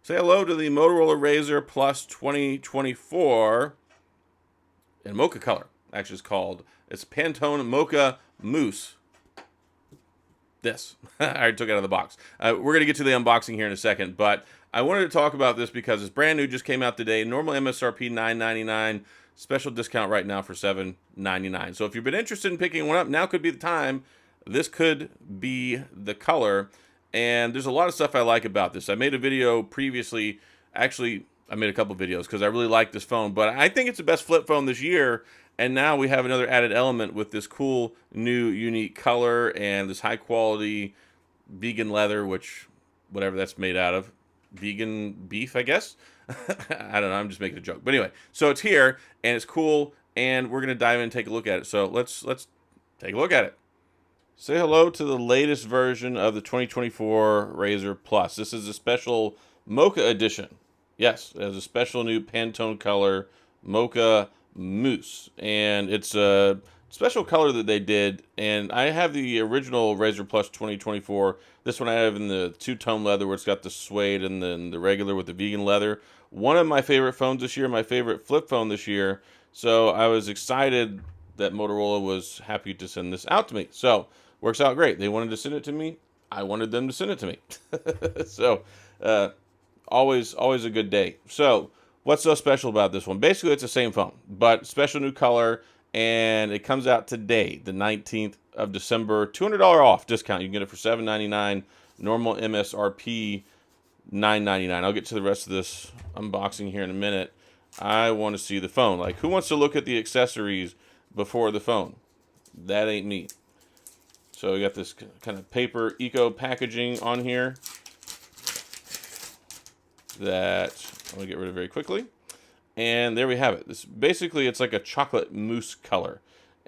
Say hello to the Motorola RAZR Plus 2024 in mocha color. Actually, it's Pantone Mocha Mousse. This. I already took it out of the box. We're going to get to the unboxing here in a second, but I wanted to talk about this because it's brand new, just came out today. Normal MSRP $9.99, special discount right now for $7.99. So if you've been interested in picking one up, now could be the time. This could be the color. And there's a lot of stuff I like about this. I made a video previously. Actually, I made a couple videos because I really like this phone. But I think it's the best flip phone this year. And now we have another added element with this cool, new, unique color and this high-quality vegan leather, which, whatever that's made out of. Vegan beef, I guess? I don't know. I'm just making a joke. But anyway, so it's here, and it's cool, and we're going to dive in and take a look at it. So let's take a look at it. Say hello to the latest version of the 2024 RAZR Plus. This is a special Mocha edition. Yes, it has a special new Pantone color, Mocha Mousse. And it's a special color that they did. And I have the original RAZR Plus 2024. This one I have in the two-tone leather where it's got the suede and then the regular with the vegan leather. One of my favorite phones this year, my favorite flip phone this year. So I was excited that Motorola was happy to send this out to me. So works out great. They wanted to send it to me. I wanted them to send it to me. So always a good day. So what's so special about this one? Basically, it's the same phone, but special new color, and it comes out today, the 19th of December. $200 off discount. You can get it for $7.99. Normal MSRP $9.99. I'll get to the rest of this unboxing here in a minute. I want to see the phone. Like, who wants to look at the accessories before the phone? That ain't me. So we got this kind of paper eco packaging on here that I'm gonna get rid of very quickly. And there we have it. This basically, it's like a chocolate mousse color,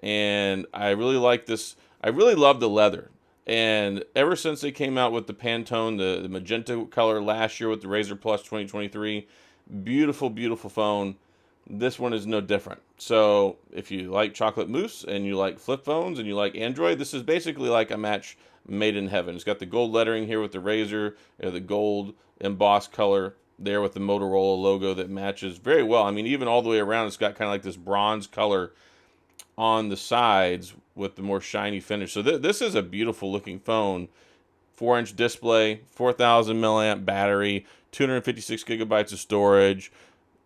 and I really like this. I really love the leather, and ever since they came out with the Pantone, the magenta color last year with the RAZR Plus 2023, beautiful, beautiful phone. This one is no different. So if you like chocolate mousse and you like flip phones and you like Android, this is basically like a match made in heaven. It's got the gold lettering here with the RAZR, the gold embossed color there with the Motorola logo that matches very well. I mean, even all the way around, it's got kind of like this bronze color on the sides with the more shiny finish. So this is a beautiful looking phone. 4-inch display, 4,000 milliamp battery, 256 gigabytes of storage,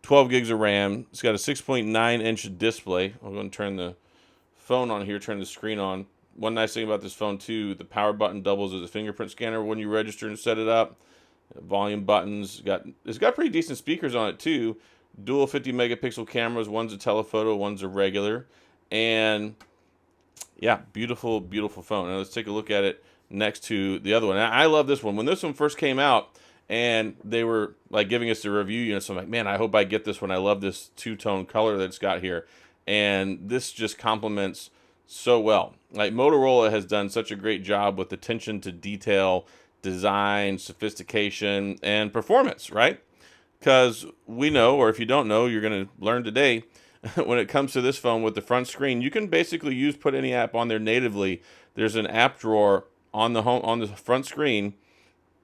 12 gigs of RAM. It's got a 6.9-inch display. I'm going to turn the phone on here, turn the screen on. One nice thing about this phone, too, the power button doubles as a fingerprint scanner when you register and set it up. Volume buttons. It's got pretty decent speakers on it, too. Dual 50-megapixel cameras. One's a telephoto, one's a regular. And, yeah, beautiful, beautiful phone. Now, let's take a look at it next to the other one. I love this one. When this one first came out, and they were like giving us a review, so I'm like, man, I hope I get this one. I love this two-tone color that it's got here. And this just complements so well. Like, Motorola has done such a great job with attention to detail, design, sophistication, and performance, right? Because we know, or if you don't know, you're going to learn today, when it comes to this phone with the front screen, you can basically put any app on there natively. There's an app drawer on the front screen.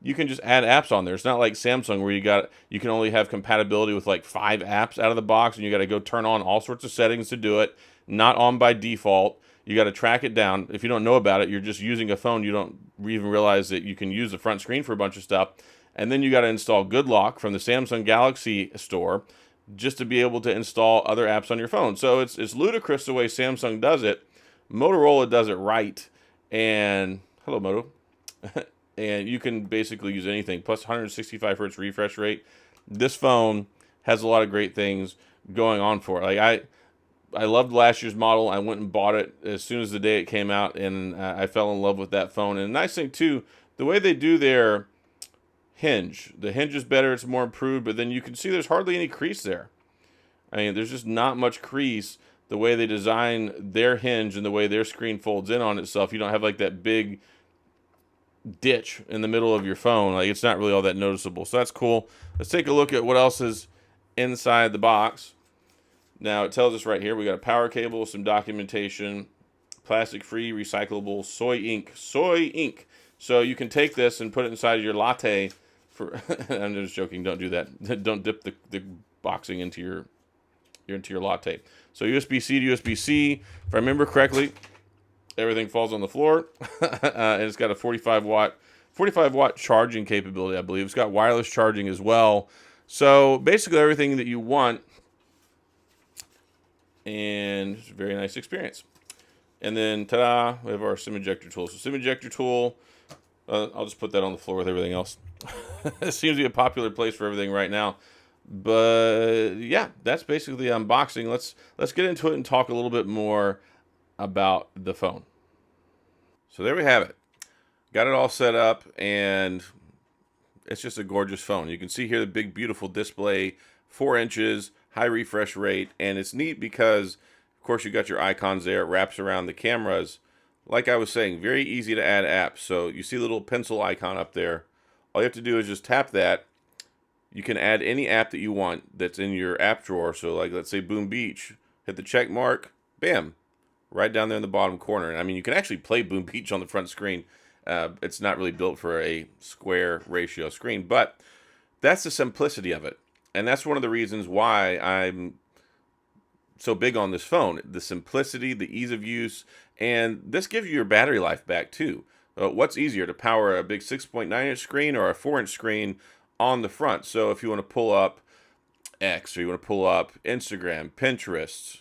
You can just add apps on there. It's not like Samsung where you can only have compatibility with like 5 apps out of the box, and you got to go turn on all sorts of settings to do it. Not on by default. You got to track it down. If you don't know about it, you're just using a phone. You don't even realize that you can use the front screen for a bunch of stuff. And then you got to install Good Lock from the Samsung Galaxy store just to be able to install other apps on your phone. So it's ludicrous the way Samsung does it. Motorola does it right. And hello, Moto. And you can basically use anything, plus 165 hertz refresh rate. This phone has a lot of great things going on for it. Like, I loved last year's model. I went and bought it as soon as the day it came out, and I fell in love with that phone. And the nice thing, too, the way they do their hinge. The hinge is better. It's more improved, but then you can see there's hardly any crease there. I mean, there's just not much crease the way they design their hinge and the way their screen folds in on itself. You don't have, like, that big ditch in the middle of your phone. Like, it's not really all that noticeable, so that's cool. Let's take a look at what else is inside the box. Now it tells us right here we got a power cable, some documentation, plastic free recyclable soy ink. So you can take this and put it inside of your latte For I'm just joking. Don't do that. Don't dip the boxing into your latte. So USB-C to USB-C. If I remember correctly, everything falls on the floor, and it's got a 45 watt charging capability, I believe. It's got wireless charging as well. So basically everything that you want, and it's a very nice experience. And then, ta-da, we have our SIM ejector tool. So SIM ejector tool, I'll just put that on the floor with everything else. It seems to be a popular place for everything right now. But yeah, that's basically the unboxing. Let's get into it and talk a little bit more about the phone. So there we have it. Got it all set up, and it's just a gorgeous phone. You can see here the big, beautiful display, 4 inches, high refresh rate, and it's neat because, of course, you got your icons there. It wraps around the cameras. Like I was saying, very easy to add apps. So you see the little pencil icon up there. All you have to do is just tap that. You can add any app that you want that's in your app drawer. So like, let's say Boom Beach. Hit the check mark. Bam. Right down there in the bottom corner. And I mean, you can actually play Boom Beach on the front screen. It's not really built for a square ratio screen, but that's the simplicity of it. And that's one of the reasons why I'm so big on this phone. The simplicity, the ease of use, and this gives you your battery life back too. What's easier, to power a big 6.9-inch screen or a 4-inch screen on the front? So if you want to pull up X, or you want to pull up Instagram, Pinterest,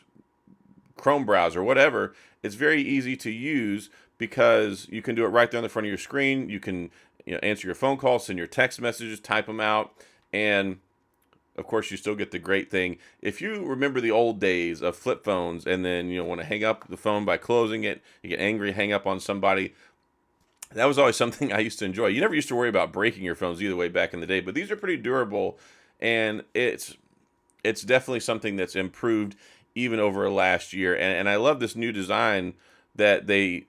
Chrome browser, whatever, it's very easy to use because you can do it right there on the front of your screen. You can answer your phone calls, send your text messages, type them out, and of course you still get the great thing. If you remember the old days of flip phones and then want to hang up the phone by closing it, you get angry, hang up on somebody, that was always something I used to enjoy. You never used to worry about breaking your phones either way back in the day, but these are pretty durable, and it's definitely something that's improved even over last year. And I love this new design that they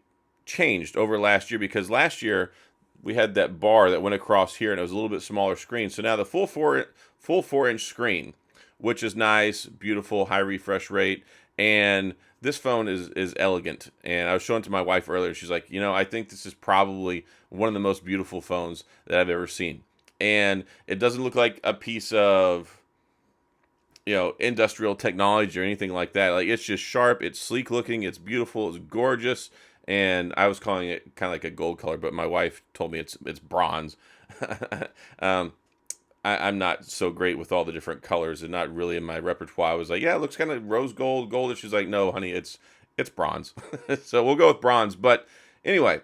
changed over last year, because last year we had that bar that went across here and it was a little bit smaller screen. So now the full 4-inch screen, which is nice, beautiful, high refresh rate, and this phone is elegant. And I was showing it to my wife earlier. She's like, I think this is probably one of the most beautiful phones that I've ever seen. And it doesn't look like a piece of industrial technology or anything like that. Like, it's just sharp, it's sleek looking, it's beautiful, it's gorgeous. And I was calling it kind of like a gold color, but my wife told me it's bronze. I'm not so great with all the different colors and not really in my repertoire. I was like, yeah, it looks kind of rose gold, goldish. She's like, no, honey, it's bronze. So we'll go with bronze. But anyway,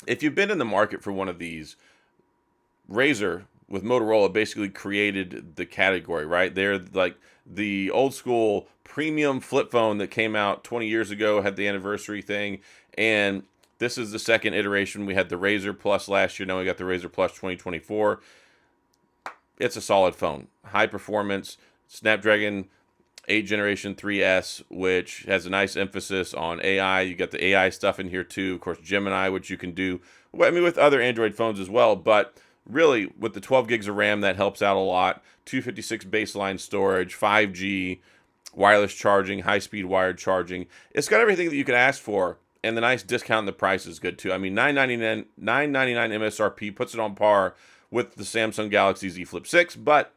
if you've been in the market for one of these, RAZR with Motorola basically created the category, right? They're like the old school premium flip phone that came out 20 years ago, had the anniversary thing, and this is the second iteration. We had the RAZR Plus last year, now we got the RAZR Plus 2024. It's a solid phone. High performance, Snapdragon 8 Generation 3S, which has a nice emphasis on AI. You got the AI stuff in here too. Of course, Gemini, which you can do, with other Android phones as well, but really, with the 12 gigs of RAM, that helps out a lot. 256 baseline storage, 5G, wireless charging, high-speed wired charging. It's got everything that you could ask for, and the nice discount and the price is good too. I mean, $999 MSRP puts it on par with the Samsung Galaxy Z Flip 6, but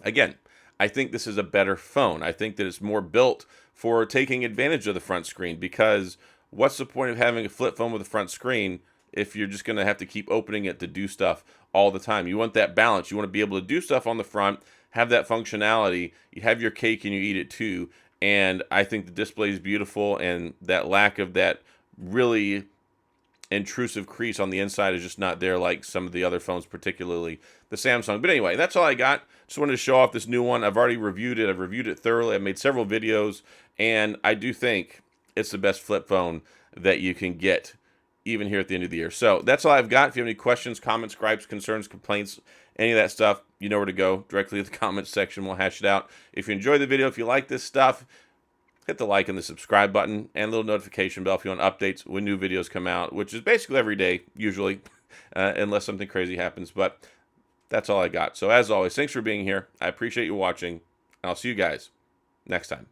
again, I think this is a better phone. I think that it's more built for taking advantage of the front screen, because what's the point of having a flip phone with a front screen if you're just going to have to keep opening it to do stuff all the time? You want that balance. You want to be able to do stuff on the front, have that functionality. You have your cake and you eat it too. And I think the display is beautiful, and that lack of that really intrusive crease on the inside is just not there like some of the other phones, particularly the Samsung. But anyway, that's all I got. Just wanted to show off this new one. I've already reviewed it. I've reviewed it thoroughly. I've made several videos, and I do think it's the best flip phone that you can get even here at the end of the year. So that's all I've got. If you have any questions, comments, gripes, concerns, complaints, any of that stuff, you know where to go. Directly to the comments section. We'll hash it out. If you enjoyed the video, if you like this stuff, hit the like and the subscribe button and a little notification bell if you want updates when new videos come out, which is basically every day, usually, unless something crazy happens. But that's all I got. So as always, thanks for being here. I appreciate you watching, and I'll see you guys next time.